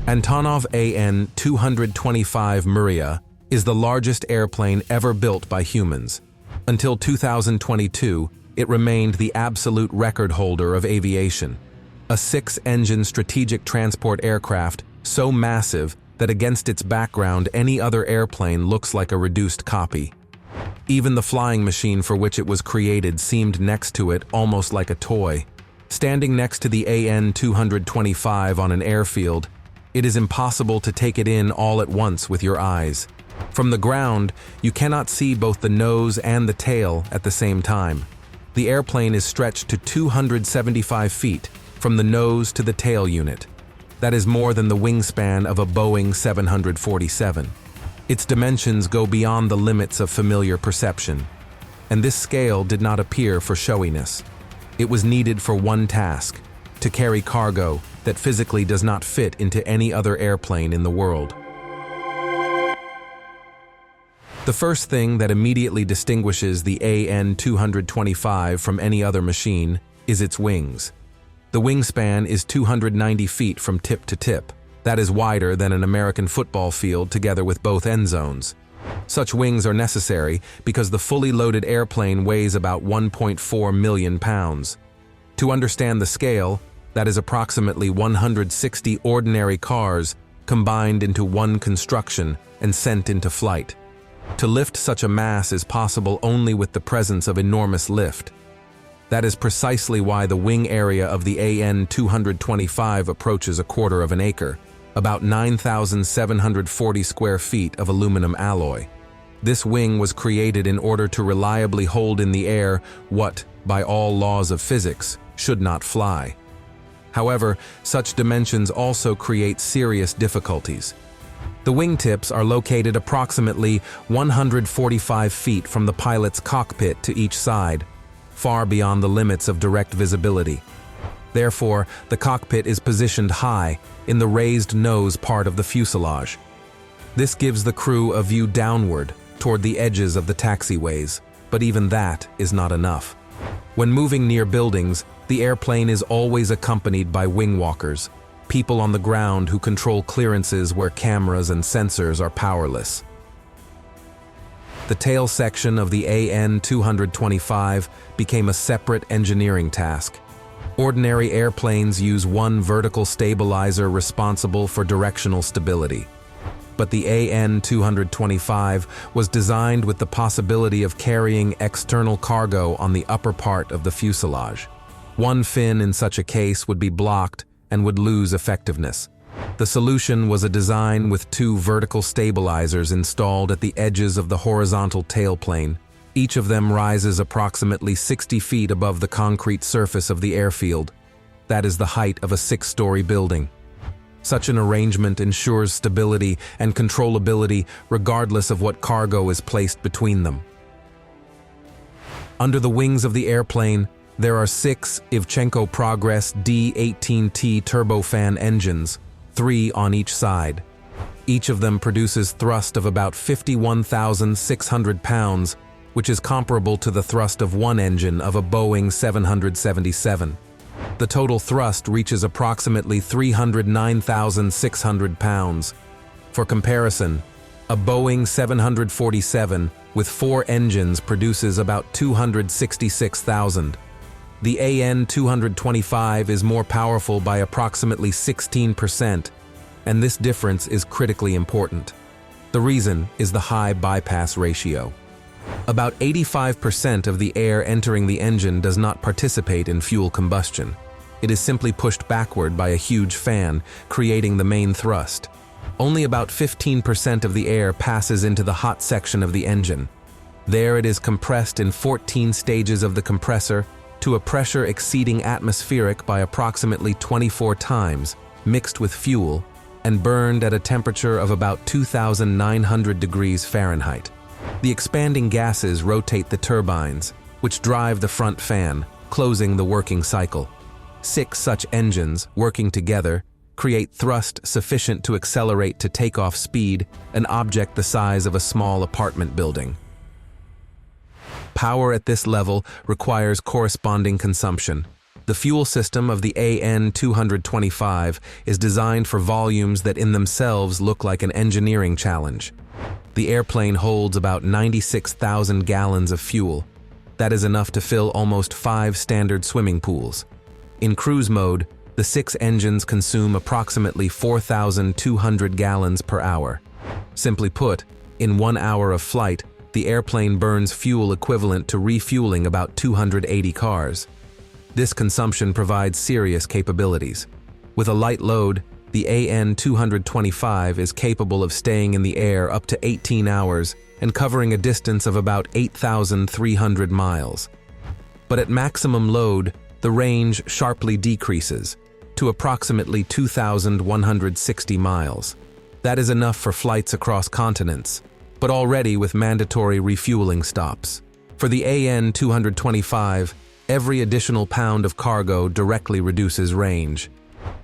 Antonov AN-225 Mriya is the largest airplane ever built by humans. Until 2022, it remained the absolute record holder of aviation. A six-engine strategic transport aircraft so massive that against its background any other airplane looks like a reduced copy. Even the flying machine for which it was created seemed next to it almost like a toy. Standing next to the AN-225 on an airfield, it is impossible to take it in all at once with your eyes. From the ground, you cannot see both the nose and the tail at the same time. The airplane is stretched to 275 feet from the nose to the tail unit. That is more than the wingspan of a Boeing 747. Its dimensions go beyond the limits of familiar perception. And this scale did not appear for showiness. It was needed for one task: to carry cargo that physically does not fit into any other airplane in the world. The first thing that immediately distinguishes the AN-225 from any other machine is its wings. The wingspan is 290 feet from tip to tip. That is wider than an American football field together with both end zones. Such wings are necessary because the fully loaded airplane weighs about 1.4 million pounds. To understand the scale, that is approximately 160 ordinary cars combined into one construction and sent into flight. To lift such a mass is possible only with the presence of enormous lift. That is precisely why the wing area of the AN-225 approaches a quarter of an acre, about 9,740 square feet of aluminum alloy. This wing was created in order to reliably hold in the air what, by all laws of physics, should not fly. However, such dimensions also create serious difficulties. The wingtips are located approximately 145 feet from the pilot's cockpit to each side, far beyond the limits of direct visibility. Therefore, the cockpit is positioned high in the raised nose part of the fuselage. This gives the crew a view downward toward the edges of the taxiways, but even that is not enough. When moving near buildings, the airplane is always accompanied by wing walkers, people on the ground who control clearances where cameras and sensors are powerless. The tail section of the AN-225 became a separate engineering task. Ordinary airplanes use one vertical stabilizer responsible for directional stability. But the AN-225 was designed with the possibility of carrying external cargo on the upper part of the fuselage. One fin in such a case would be blocked and would lose effectiveness. The solution was a design with two vertical stabilizers installed at the edges of the horizontal tailplane. Each of them rises approximately 60 feet above the concrete surface of the airfield. That is the height of a six-story building. Such an arrangement ensures stability and controllability regardless of what cargo is placed between them. Under the wings of the airplane, there are 6 Ivchenko Progress D-18T turbofan engines, 3 on each side. Each of them produces thrust of about 51,600 pounds, which is comparable to the thrust of one engine of a Boeing 777. The total thrust reaches approximately 309,600 pounds. For comparison, a Boeing 747 with 4 engines produces about 266,000. The AN-225 is more powerful by approximately 16%, and this difference is critically important. The reason is the high bypass ratio. About 85% of the air entering the engine does not participate in fuel combustion. It is simply pushed backward by a huge fan, creating the main thrust. Only about 15% of the air passes into the hot section of the engine. There it is compressed in 14 stages of the compressor to a pressure exceeding atmospheric by approximately 24 times, mixed with fuel, and burned at a temperature of about 2,900 degrees Fahrenheit. The expanding gases rotate the turbines, which drive the front fan, closing the working cycle. 6 such engines, working together, create thrust sufficient to accelerate to takeoff speed an object the size of a small apartment building. Power at this level requires corresponding consumption. The fuel system of the AN-225 is designed for volumes that in themselves look like an engineering challenge. The airplane holds about 96,000 gallons of fuel. That is enough to fill almost 5 standard swimming pools. In cruise mode, the 6 engines consume approximately 4,200 gallons per hour. Simply put, in 1 hour of flight, the airplane burns fuel equivalent to refueling about 280 cars. This consumption provides serious capabilities. With a light load, the AN-225 is capable of staying in the air up to 18 hours and covering a distance of about 8,300 miles. But at maximum load, the range sharply decreases to approximately 2,160 miles. That is enough for flights across continents, but already with mandatory refueling stops. For the AN-225, every additional pound of cargo directly reduces range.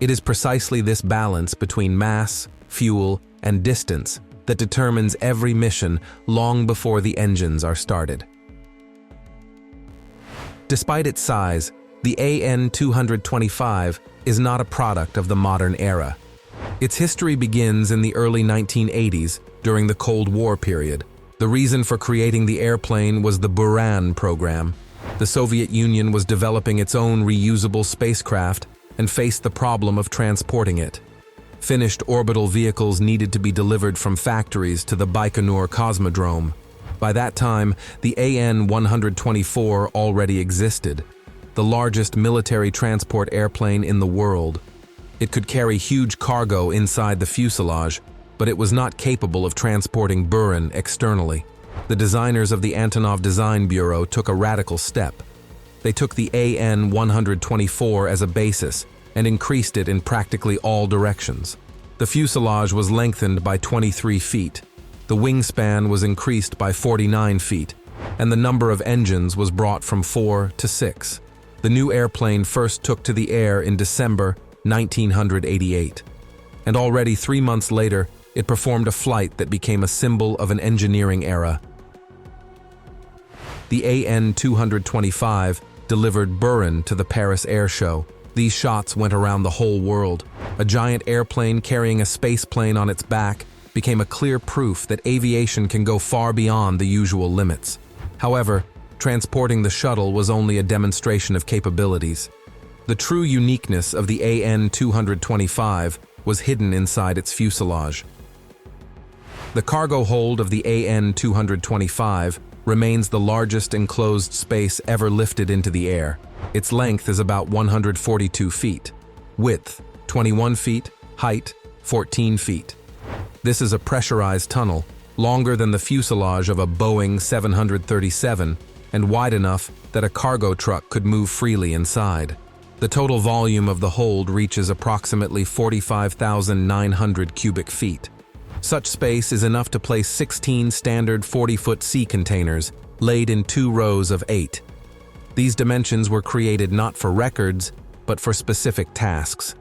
It is precisely this balance between mass, fuel, and distance that determines every mission long before the engines are started. Despite its size, the AN-225 is not a product of the modern era. Its history begins in the early 1980s during the Cold War period. The reason for creating the airplane was the Buran program. The Soviet Union was developing its own reusable spacecraft and faced the problem of transporting it. Finished orbital vehicles needed to be delivered from factories to the Baikonur Cosmodrome. By that time, the AN-124 already existed, the largest military transport airplane in the world. It could carry huge cargo inside the fuselage, but it was not capable of transporting Buran externally. The designers of the Antonov Design Bureau took a radical step. They took the AN-124 as a basis and increased it in practically all directions. The fuselage was lengthened by 23 feet, the wingspan was increased by 49 feet, and the number of engines was brought from 4 to 6. The new airplane first took to the air in December 1988, and already 3 months later, it performed a flight that became a symbol of an engineering era. The AN-225 delivered Buran to the Paris Air Show. These shots went around the whole world. A giant airplane carrying a space plane on its back became a clear proof that aviation can go far beyond the usual limits. However, transporting the shuttle was only a demonstration of capabilities. The true uniqueness of the AN-225 was hidden inside its fuselage. The cargo hold of the AN-225 remains the largest enclosed space ever lifted into the air. Its length is about 142 feet, width 21 feet, height 14 feet. This is a pressurized tunnel, longer than the fuselage of a Boeing 737 and wide enough that a cargo truck could move freely inside. The total volume of the hold reaches approximately 45,900 cubic feet. Such space is enough to place 16 standard 40-foot sea containers, laid in 2 rows of 8. These dimensions were created not for records, but for specific tasks.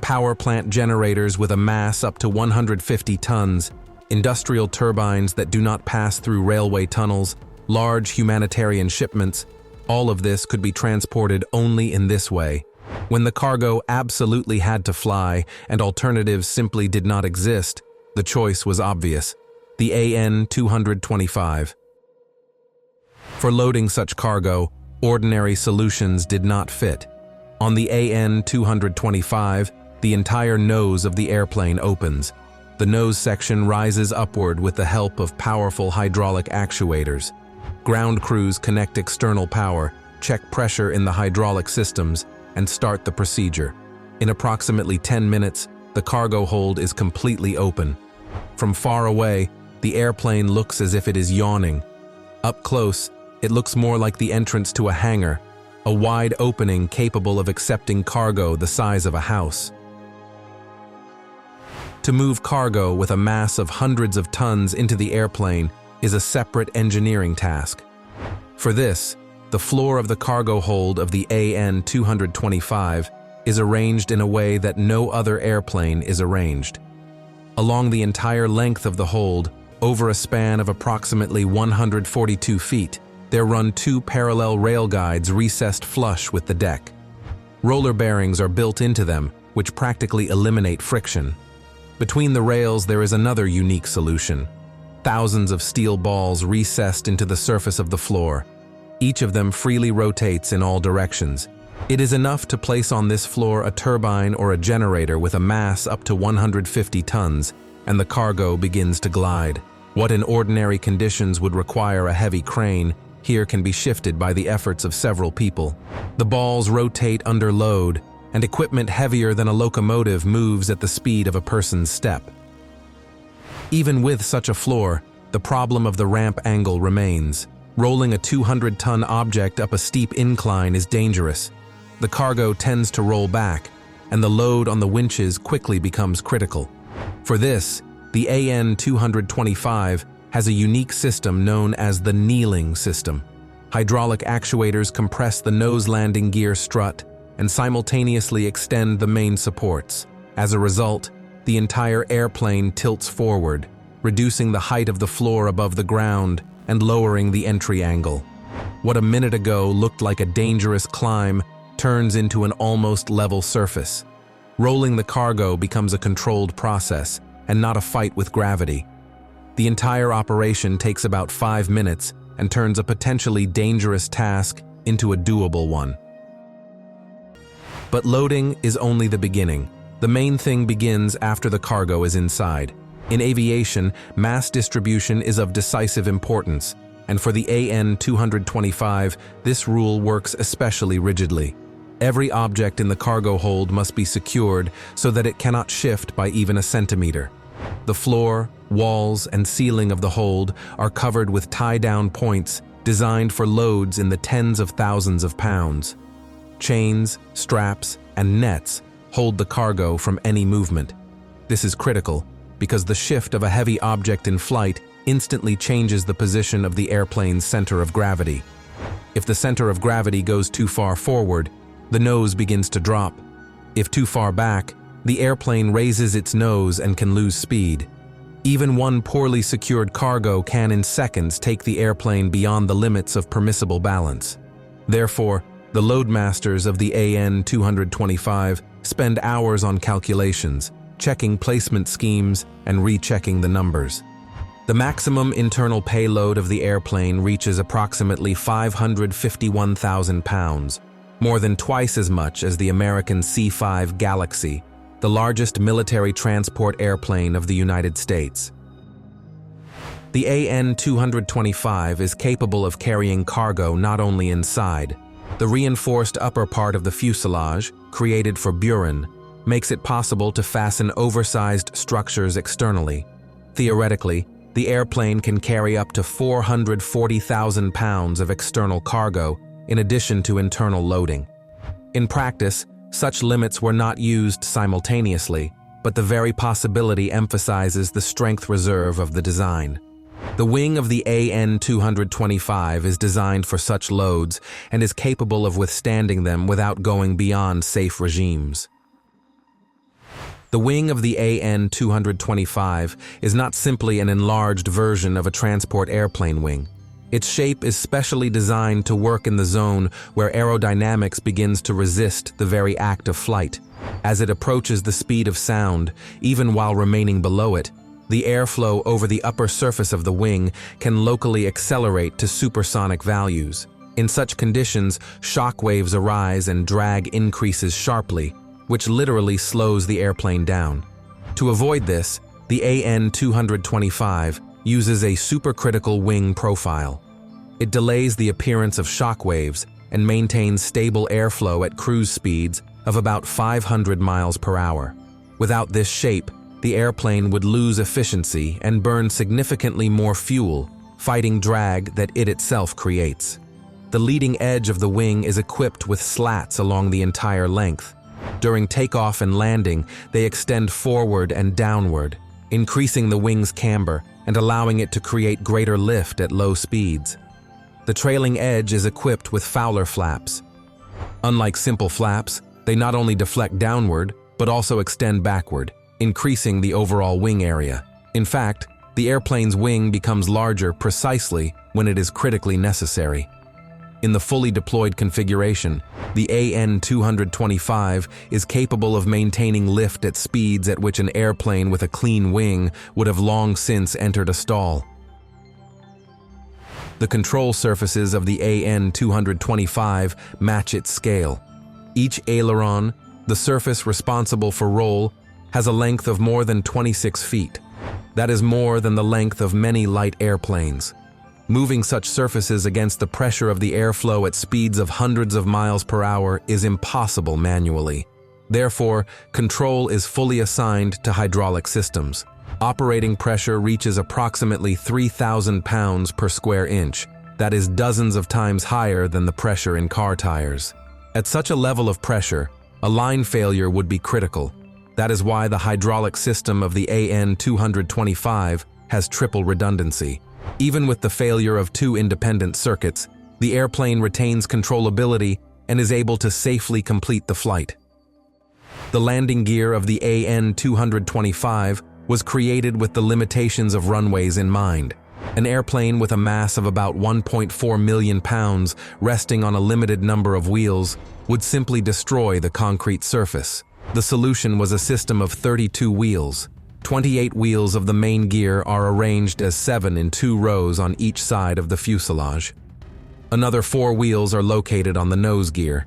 Power plant generators with a mass up to 150 tons, industrial turbines that do not pass through railway tunnels, large humanitarian shipments, all of this could be transported only in this way. When the cargo absolutely had to fly and alternatives simply did not exist, the choice was obvious: the AN-225. For loading such cargo, ordinary solutions did not fit. On the AN-225, the entire nose of the airplane opens. The nose section rises upward with the help of powerful hydraulic actuators. Ground crews connect external power, check pressure in the hydraulic systems, and start the procedure. In approximately 10 minutes, the cargo hold is completely open. From far away, the airplane looks as if it is yawning. Up close, it looks more like the entrance to a hangar, a wide opening capable of accepting cargo the size of a house. To move cargo with a mass of hundreds of tons into the airplane is a separate engineering task. For this, the floor of the cargo hold of the AN-225 is arranged in a way that no other airplane is arranged. Along the entire length of the hold, over a span of approximately 142 feet, there run 2 parallel rail guides recessed flush with the deck. Roller bearings are built into them, which practically eliminate friction. Between the rails, there is another unique solution. Thousands of steel balls recessed into the surface of the floor. Each of them freely rotates in all directions. It is enough to place on this floor a turbine or a generator with a mass up to 150 tons, and the cargo begins to glide. What in ordinary conditions would require a heavy crane, here can be shifted by the efforts of several people. The balls rotate under load, and equipment heavier than a locomotive moves at the speed of a person's step. Even with such a floor, the problem of the ramp angle remains. Rolling a 200-ton object up a steep incline is dangerous. The cargo tends to roll back, and the load on the winches quickly becomes critical. For this, the AN-225 has a unique system known as the kneeling system. Hydraulic actuators compress the nose landing gear strut and simultaneously extend the main supports. As a result, the entire airplane tilts forward, reducing the height of the floor above the ground and lowering the entry angle. What a minute ago looked like a dangerous climb turns into an almost level surface. Rolling the cargo becomes a controlled process and not a fight with gravity. The entire operation takes about 5 minutes and turns a potentially dangerous task into a doable one. But loading is only the beginning. The main thing begins after the cargo is inside. In aviation, mass distribution is of decisive importance, and for the AN-225, this rule works especially rigidly. Every object in the cargo hold must be secured so that it cannot shift by even a centimeter. The floor, walls, and ceiling of the hold are covered with tie-down points designed for loads in the tens of thousands of pounds. Chains, straps, and nets hold the cargo from any movement. This is critical because the shift of a heavy object in flight instantly changes the position of the airplane's center of gravity. If the center of gravity goes too far forward, the nose begins to drop. If too far back, the airplane raises its nose and can lose speed. Even one poorly secured cargo can in seconds take the airplane beyond the limits of permissible balance. Therefore, the loadmasters of the AN-225 spend hours on calculations, checking placement schemes and rechecking the numbers. The maximum internal payload of the airplane reaches approximately 551,000 pounds, more than twice as much as the American C-5 Galaxy, the largest military transport airplane of the United States. The AN-225 is capable of carrying cargo not only inside. The reinforced upper part of the fuselage, created for Buran, makes it possible to fasten oversized structures externally. Theoretically, the airplane can carry up to 440,000 pounds of external cargo in addition to internal loading. In practice, such limits were not used simultaneously, but the very possibility emphasizes the strength reserve of the design. The wing of the AN-225 is designed for such loads and is capable of withstanding them without going beyond safe regimes. The wing of the AN-225 is not simply an enlarged version of a transport airplane wing. Its shape is specially designed to work in the zone where aerodynamics begins to resist the very act of flight. As it approaches the speed of sound, even while remaining below it, the airflow over the upper surface of the wing can locally accelerate to supersonic values. In such conditions, shock waves arise and drag increases sharply, which literally slows the airplane down. To avoid this, the AN-225 uses a supercritical wing profile. It delays the appearance of shock waves and maintains stable airflow at cruise speeds of about 500 miles per hour. Without this shape, the airplane would lose efficiency and burn significantly more fuel, fighting drag that it itself creates. The leading edge of the wing is equipped with slats along the entire length. During takeoff and landing, they extend forward and downward, increasing the wing's camber and allowing it to create greater lift at low speeds. The trailing edge is equipped with Fowler flaps. Unlike simple flaps, they not only deflect downward, but also extend backward, increasing the overall wing area. In fact, the airplane's wing becomes larger precisely when it is critically necessary. In the fully deployed configuration, the AN-225 is capable of maintaining lift at speeds at which an airplane with a clean wing would have long since entered a stall. The control surfaces of the AN-225 match its scale. Each aileron, the surface responsible for roll, has a length of more than 26 feet. That is more than the length of many light airplanes. Moving such surfaces against the pressure of the airflow at speeds of hundreds of miles per hour is impossible manually. Therefore, control is fully assigned to hydraulic systems. Operating pressure reaches approximately 3,000 pounds per square inch. That is dozens of times higher than the pressure in car tires. At such a level of pressure, a line failure would be critical. That is why the hydraulic system of the AN-225 has triple redundancy. Even with the failure of two independent circuits, the airplane retains controllability and is able to safely complete the flight. The landing gear of the AN-225 was created with the limitations of runways in mind. An airplane with a mass of about 1.4 million pounds resting on a limited number of wheels would simply destroy the concrete surface. The solution was a system of 32 wheels. 28 wheels of the main gear are arranged as 7 in 2 rows on each side of the fuselage. Another 4 wheels are located on the nose gear.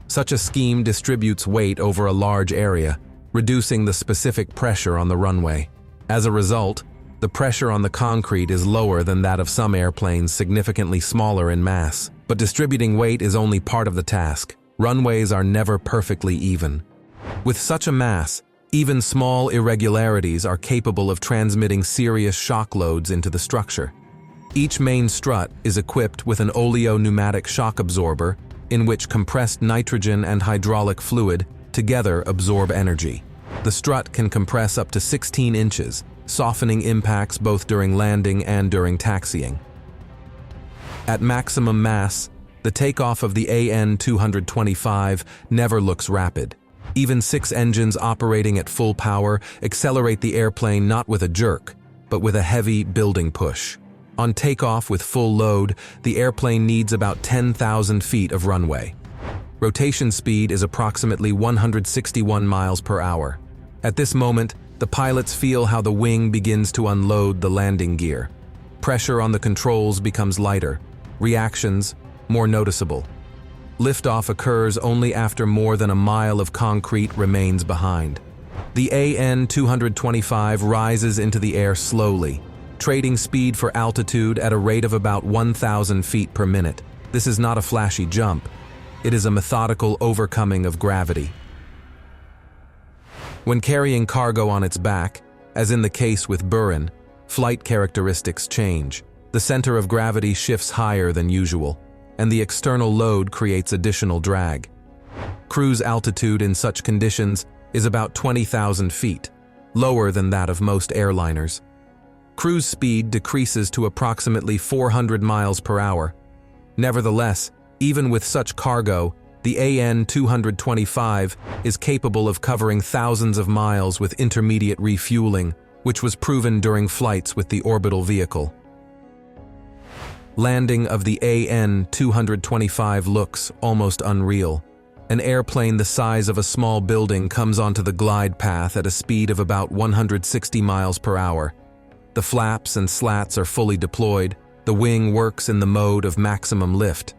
Such a scheme distributes weight over a large area, reducing the specific pressure on the runway. As a result, the pressure on the concrete is lower than that of some airplanes significantly smaller in mass. But distributing weight is only part of the task. Runways are never perfectly even. With such a mass, even small irregularities are capable of transmitting serious shock loads into the structure. Each main strut is equipped with an oleo-pneumatic shock absorber in which compressed nitrogen and hydraulic fluid together absorb energy. The strut can compress up to 16 inches, softening impacts both during landing and during taxiing. At maximum mass, the takeoff of the AN-225 never looks rapid. Even 6 engines operating at full power accelerate the airplane not with a jerk, but with a heavy building push. On takeoff with full load, the airplane needs about 10,000 feet of runway. Rotation speed is approximately 161 miles per hour. At this moment, the pilots feel how the wing begins to unload the landing gear. Pressure on the controls becomes lighter, reactions more noticeable. Liftoff occurs only after more than a mile of concrete remains behind. The AN-225 rises into the air slowly, trading speed for altitude at a rate of about 1,000 feet per minute. This is not a flashy jump. It is a methodical overcoming of gravity. When carrying cargo on its back, as in the case with Buran, flight characteristics change. The center of gravity shifts higher than usual, and the external load creates additional drag. Cruise altitude in such conditions is about 20,000 feet, lower than that of most airliners. Cruise speed decreases to approximately 400 miles per hour. Nevertheless, even with such cargo, the AN-225 is capable of covering thousands of miles with intermediate refueling, which was proven during flights with the orbital vehicle. Landing of the AN-225 looks almost unreal. An airplane the size of a small building comes onto the glide path at a speed of about 160 miles per hour. The flaps and slats are fully deployed. The wing works in the mode of maximum lift.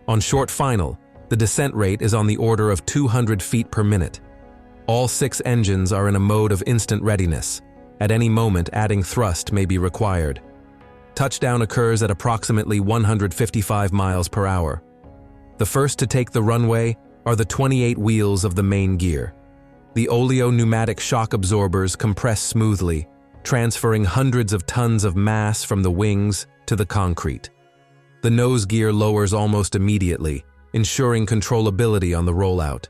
On short final, the descent rate is on the order of 200 feet per minute. All 6 engines are in a mode of instant readiness. At any moment, adding thrust may be required. Touchdown occurs at approximately 155 miles per hour. The first to take the runway are the 28 wheels of the main gear. The oleo-pneumatic shock absorbers compress smoothly, transferring hundreds of tons of mass from the wings to the concrete. The nose gear lowers almost immediately, ensuring controllability on the rollout.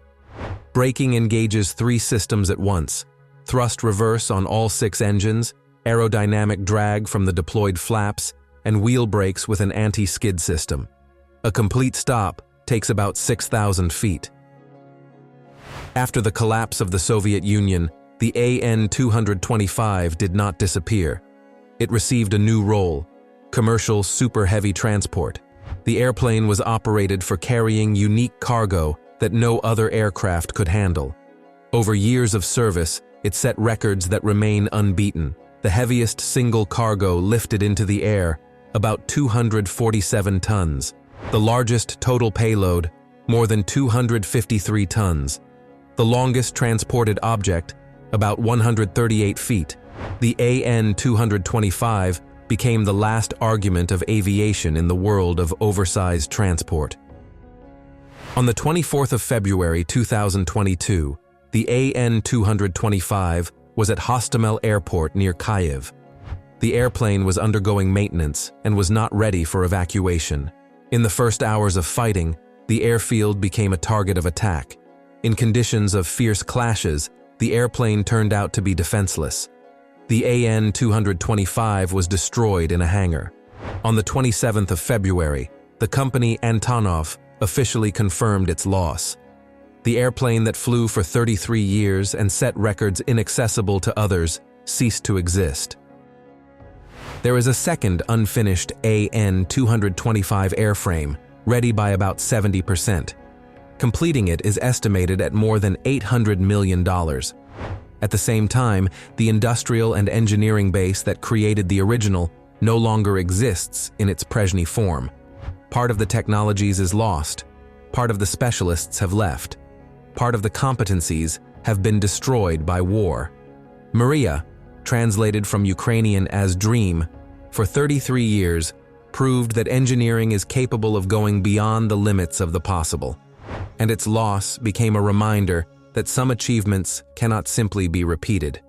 Braking engages 3 systems at once: thrust reverse on all 6 engines, aerodynamic drag from the deployed flaps, and wheel brakes with an anti-skid system. A complete stop takes about 6,000 feet. After the collapse of the Soviet Union, the AN-225 did not disappear. It received a new role: commercial super heavy transport. The airplane was operated for carrying unique cargo that no other aircraft could handle. Over years of service, it set records that remain unbeaten. The heaviest single cargo lifted into the air, about 247 tons. The largest total payload, more than 253 tons. The longest transported object, about 138 feet. The AN-225 became the last argument of aviation in the world of oversized transport. On the 24th of February 2022, the AN-225 was at Hostomel Airport near Kyiv. The airplane was undergoing maintenance and was not ready for evacuation. In the first hours of fighting, the airfield became a target of attack. In conditions of fierce clashes, the airplane turned out to be defenseless. The AN-225 was destroyed in a hangar. On the 27th of February, the company Antonov officially confirmed its loss. The airplane that flew for 33 years and set records inaccessible to others ceased to exist. There is a second unfinished AN-225 airframe, ready by about 70%. Completing it is estimated at more than $800 million. At the same time, the industrial and engineering base that created the original no longer exists in its Prejny form. Part of the technologies is lost. Part of the specialists have left. Part of the competencies have been destroyed by war. Mriya, translated from Ukrainian as dream, for 33 years, proved that engineering is capable of going beyond the limits of the possible. And its loss became a reminder that some achievements cannot simply be repeated.